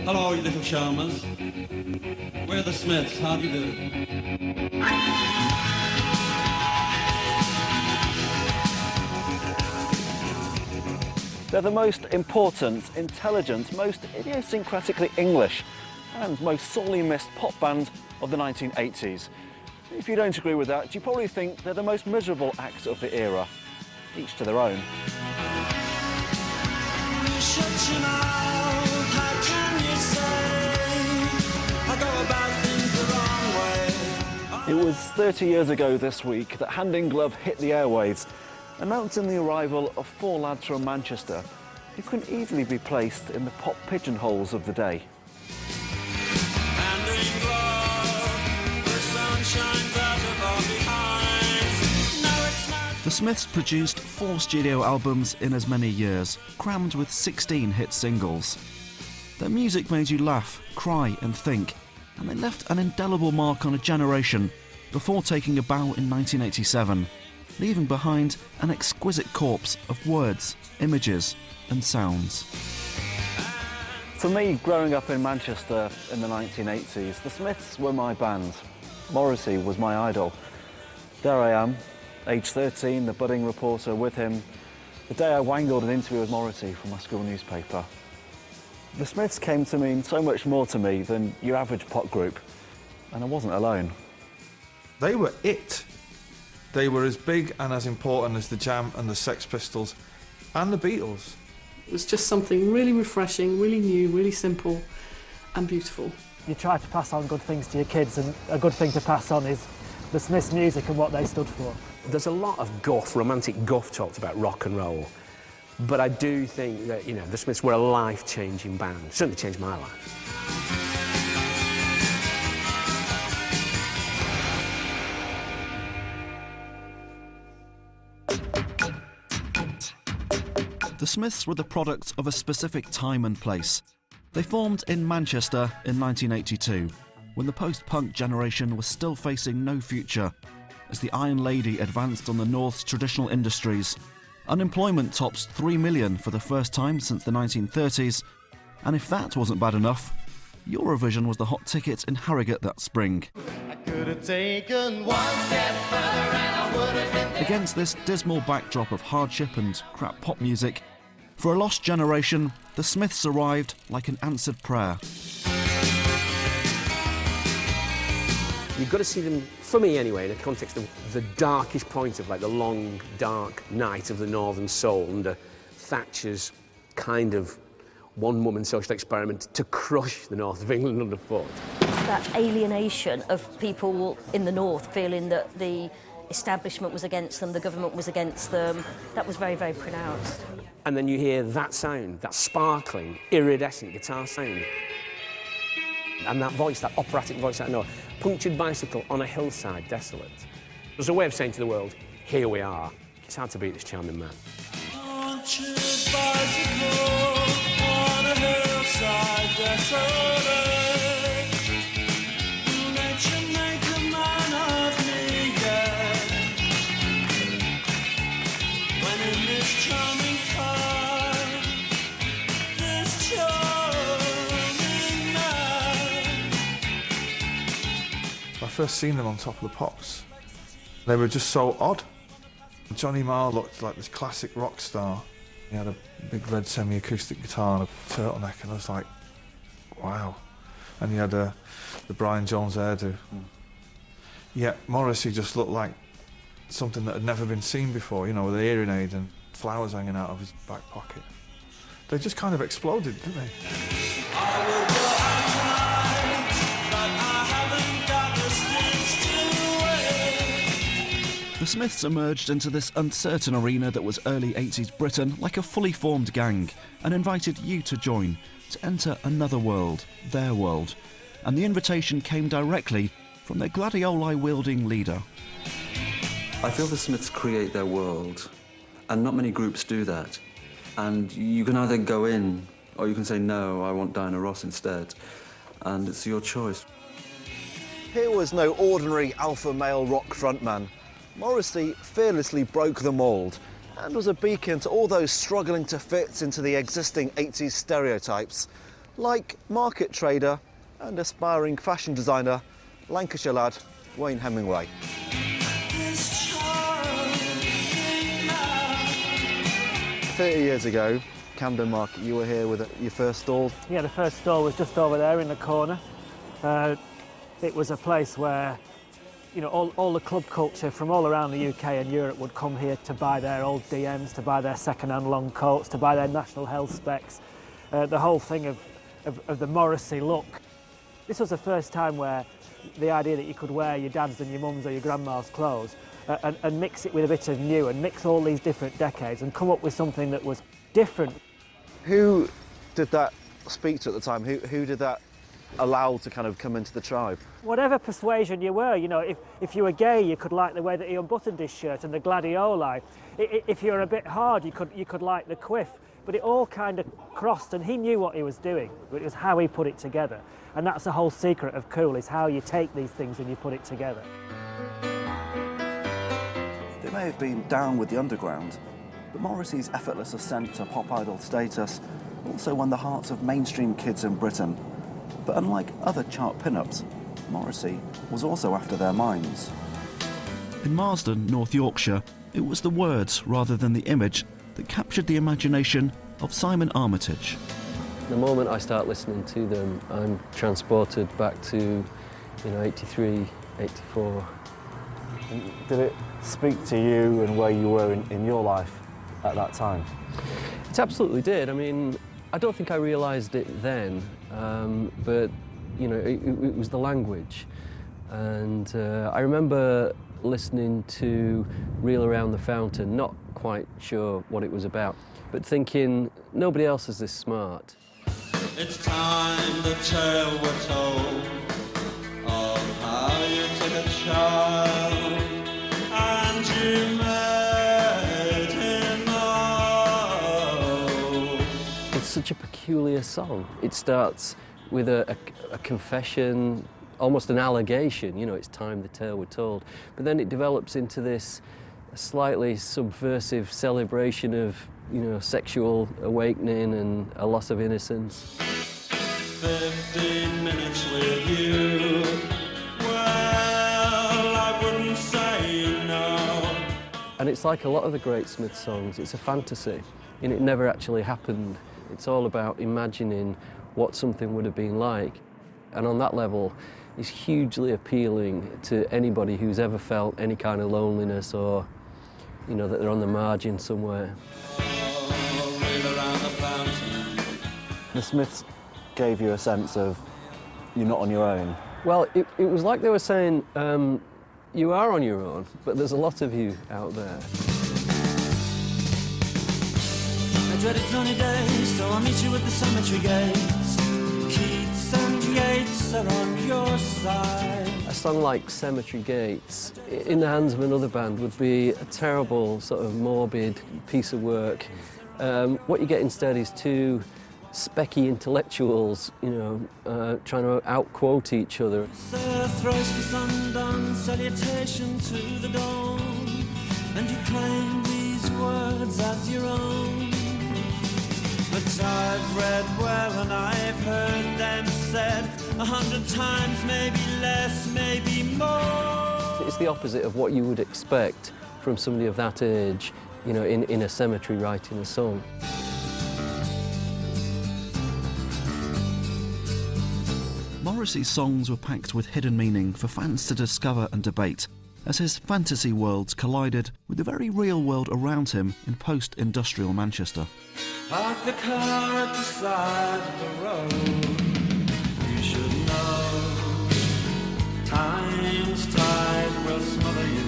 Hello, you little shamans. We're the Smiths. How do you do? They're the most important, intelligent, most idiosyncratically English and most sorely missed pop band of the 1980s. If you don't agree with that, you probably think they're the most miserable act of the era. Each to their own. It was 30 years ago this week that Hand in Glove hit the airwaves, announcing the arrival of four lads from Manchester who couldn't easily be placed in the pop pigeonholes of the day. The Smiths produced 4 studio albums in as many years, crammed with 16 hit singles. Their music made you laugh, cry and think, and they left an indelible mark on a generation before taking a bow in 1987, leaving behind an exquisite corpse of words, images and sounds. For me, growing up in Manchester in the 1980s, the Smiths were my band. Morrissey was my idol. There I am, age 13, the budding reporter with him, the day I wangled an interview with Morrissey for my school newspaper. The Smiths came to mean so much more to me than your average pop group, and I wasn't alone. They were it. They were as big and as important as the Jam and the Sex Pistols and the Beatles. It was just something really refreshing, really new, really simple and beautiful. You try to pass on good things to your kids, and a good thing to pass on is the Smiths' music and what they stood for. There's a lot of guff, romantic guff talked about rock and roll, but I do think that, you know, the Smiths were a life-changing band. It certainly changed my life. The Smiths were the product of a specific time and place. They formed in Manchester in 1982, when the post-punk generation was still facing no future, as the Iron Lady advanced on the North's traditional industries. Unemployment tops 3 million for the first time since the 1930s, and if that wasn't bad enough, Eurovision was the hot ticket in Harrogate that spring. I could have taken one step further and I would have been there. Against this dismal backdrop of hardship and crap pop music, for a lost generation, the Smiths arrived like an answered prayer. You've got to see them, for me anyway, in the context of the darkest point of like the long, dark night of the Northern Soul under Thatcher's kind of one-woman social experiment to crush the north of England underfoot. That alienation of people in the north feeling that the establishment was against them, the government was against them, that was very, very pronounced. And then you hear that sound, that sparkling, iridescent guitar sound. And that voice, that operatic voice out of nowhere. Punctured bicycle on a hillside, desolate. There's a way of saying to the world, here we are. It's hard to beat this charming man. Punctured bicycle on a hillside, desolate. Nature make a man of me, yeah. When in this charming car, this charming man. I first seen them on Top of the Pops. They were just so odd. Johnny Marr looked like this classic rock star. He had a big red semi-acoustic guitar and a turtleneck, and I was like, wow. And he had the Brian Jones hairdo. Yet Morrissey just looked like something that had never been seen before, you know, with a hearing aid and flowers hanging out of his back pocket. They just kind of exploded, didn't they? I will go out tonight, but I haven't got the stage to wait. The Smiths emerged into this uncertain arena that was early 80s Britain like a fully formed gang and invited you to join, to enter another world, their world. And the invitation came directly from their gladioli-wielding leader. I feel the Smiths create their world, and not many groups do that. And you can either go in, or you can say, no, I want Diana Ross instead. And it's your choice. Here was no ordinary alpha male rock frontman. Morrissey fearlessly broke the mould and was a beacon to all those struggling to fit into the existing 80s stereotypes, like market trader and aspiring fashion designer, Lancashire lad Wayne Hemingway. 30 years ago, Camden Market, you were here with your first stall. Yeah, the first stall was just over there in the corner. It was a place where, you know, all the club culture from all around the UK and Europe would come here to buy their old DMs, to buy their second-hand long coats, to buy their National Health specs. The whole thing of the Morrissey look. This was the first time where the idea that you could wear your dad's and your mum's or your grandma's clothes and mix it with a bit of new and mix all these different decades and come up with something that was different. Who did that speak to at the time? Who did that allow to kind of come into the tribe? Whatever persuasion you were, you know, if you were gay, you could like the way that he unbuttoned his shirt and the gladioli. If you were a bit hard, you could like the quiff. But it all kind of crossed, and he knew what he was doing, but it was how he put it together. And that's the whole secret of cool, is how you take these things and you put it together. They may have been down with the underground, but Morrissey's effortless ascent to pop idol status also won the hearts of mainstream kids in Britain. But unlike other chart pin-ups, Morrissey was also after their minds. In Marsden, North Yorkshire, it was the words rather than the image that captured the imagination of Simon Armitage. The moment I start listening to them, I'm transported back to, you know, 83, 84. Did it speak to you and where you were in your life at that time? It absolutely did. I mean, I don't think I realised it then, but, you know, it was the language. And I remember listening to Reel Around the Fountain, not quite sure what it was about, but thinking, nobody else is this smart. It's time the tale we're told of how you took a child and you made him old. It's such a peculiar song. It starts with a confession, almost an allegation, you know, it's time the tale we're told. But then it develops into this slightly subversive celebration of, you know, sexual awakening and a loss of innocence. 15 minutes with you, well, I wouldn't say no. And it's like a lot of the great Smith songs, it's a fantasy, and it never actually happened. It's all about imagining what something would have been like. And on that level, it's hugely appealing to anybody who's ever felt any kind of loneliness or, you know, that they're on the margin somewhere. The Smiths gave you a sense of you're not on your own. Well, it was like they were saying, you are on your own, but there's a lot of you out there. I dreaded sunny days, so I'll meet you at the cemetery gates. Keats and Yeats are on your side. A song like Cemetery Gates, in the hands of another band, would be a terrible, sort of morbid piece of work. What you get instead is two specky intellectuals, you know, trying to out-quote each other. Sir, thrice the sun-done salutation to the dawn, and you claim these words as your own. But I've read well and I've heard them said 100 times, maybe less, maybe more. It's the opposite of what you would expect from somebody of that age, you know, in a cemetery writing a song. Morrissey's songs were packed with hidden meaning for fans to discover and debate, as his fantasy worlds collided with the very real world around him in post-industrial Manchester. Park the car at the side of the road. You should know time's tide will smother you.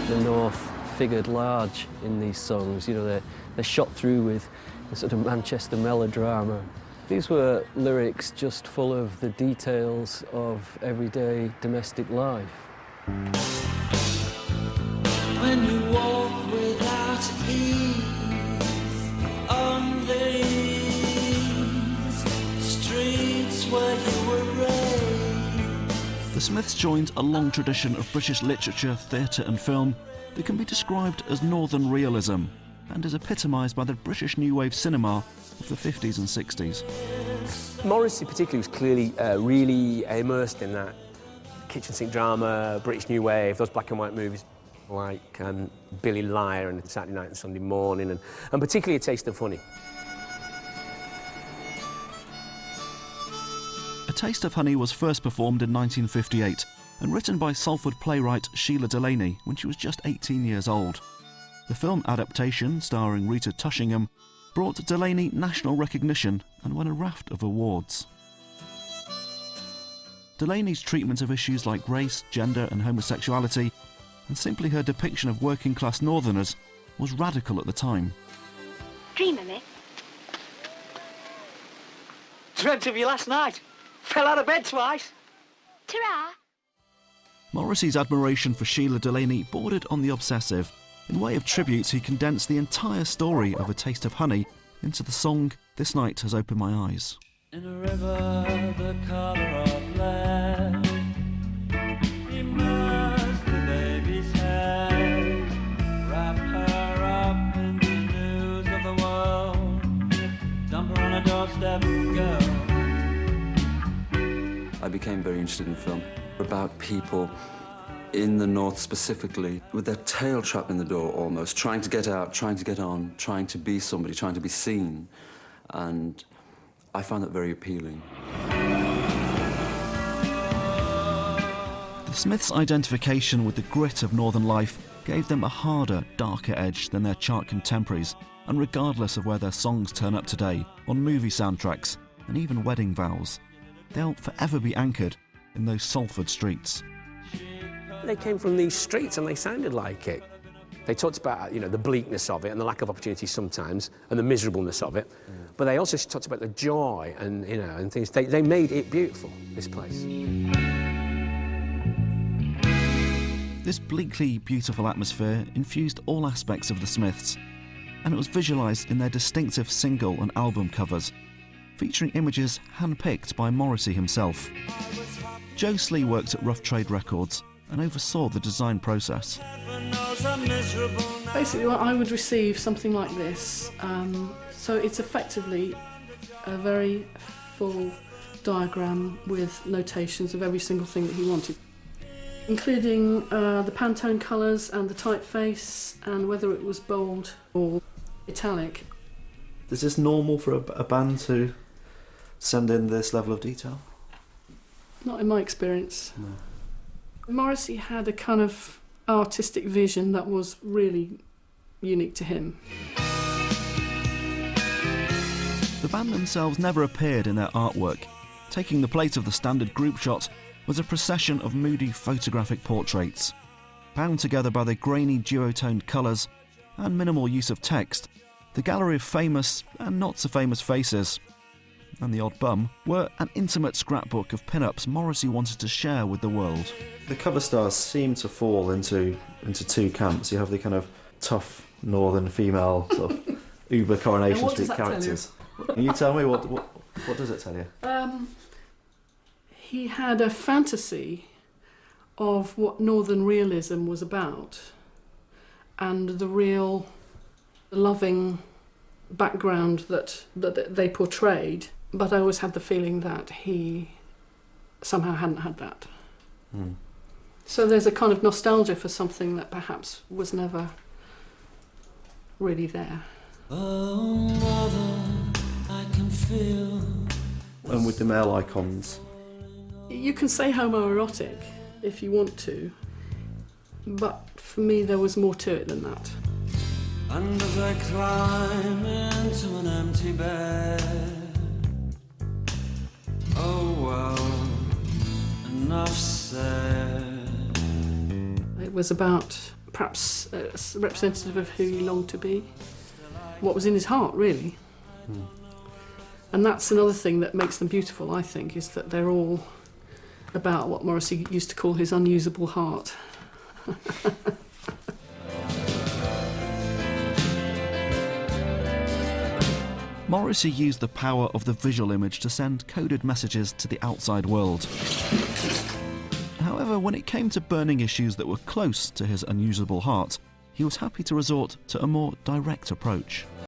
The North figured large in these songs, you know, they're shot through with a sort of Manchester melodrama. These were lyrics just full of the details of everyday domestic life. When you walk without ease on these streets where you were raised. The Smiths joined a long tradition of British literature, theatre and film that can be described as northern realism and is epitomised by the British New Wave cinema of the 50s and 60s. Morrissey particularly was clearly really immersed in that kitchen sink drama, British New Wave, those black and white movies like Billy Liar and Saturday Night and Sunday Morning, and particularly A Taste of Honey. A Taste of Honey was first performed in 1958 and written by Salford playwright Sheila Delaney when she was just 18 years old. The film adaptation, starring Rita Tushingham, brought Delaney national recognition and won a raft of awards. Delaney's treatment of issues like race, gender and homosexuality, and simply her depiction of working-class northerners, was radical at the time. Dreaming me? Dreamt of you last night. Fell out of bed twice. Ta-ra! Morrissey's admiration for Sheila Delaney bordered on the obsessive. In way of tribute, he condensed the entire story of A Taste of Honey into the song This Night Has Opened My Eyes. In a river the color of lead, immerse the baby's head, wrap her up in the news of the world, dump her on a doorstep, girl. I became very interested in film, about people in the north specifically, with their tail trapped in the door almost, trying to get out, trying to get on, trying to be somebody, trying to be seen. And I found that very appealing. The Smiths' identification with the grit of northern life gave them a harder, darker edge than their chart contemporaries, and regardless of where their songs turn up today, on movie soundtracks and even wedding vows, they'll forever be anchored in those Salford streets. They came from these streets and they sounded like it. They talked about, the bleakness of it and the lack of opportunity sometimes and the miserableness of it. But they also talked about the joy and, and things. They made it beautiful, this place. This bleakly beautiful atmosphere infused all aspects of the Smiths, and it was visualised in their distinctive single and album covers, featuring images handpicked by Morrissey himself. Joe Slee worked at Rough Trade Records and oversaw the design process. Basically, I would receive something like this. So it's effectively a very full diagram with notations of every single thing that he wanted, including the Pantone colours and the typeface and whether it was bold or italic. Is this normal for a band to send in this level of detail? Not in my experience. No. Morrissey had a kind of artistic vision that was really unique to him. The band themselves never appeared in their artwork. Taking the place of the standard group shot was a procession of moody photographic portraits. Bound together by their grainy duotoned colours and minimal use of text, the gallery of famous and not so famous faces, and the odd bum, were an intimate scrapbook of pin-ups Morrissey wanted to share with the world. The cover stars seem to fall into two camps. You have the kind of tough northern female sort of uber Coronation Street characters. Can you tell me what does it tell you? He had a fantasy of what northern realism was about and the real loving background that they portrayed, but I always had the feeling that he somehow hadn't had that. So there's a kind of nostalgia for something that perhaps was never really there. Oh, mother, I can feel. And with the male icons? You can say homoerotic if you want to, but for me there was more to it than that. And as I climb into an empty bed, oh well, enough said. It was about perhaps representative of who he longed to be, what was in his heart, really. And that's another thing that makes them beautiful, I think, is that they're all about what Morrissey used to call his unusable heart. Morrissey used the power of the visual image to send coded messages to the outside world. However, when it came to burning issues that were close to his unusable heart, he was happy to resort to a more direct approach.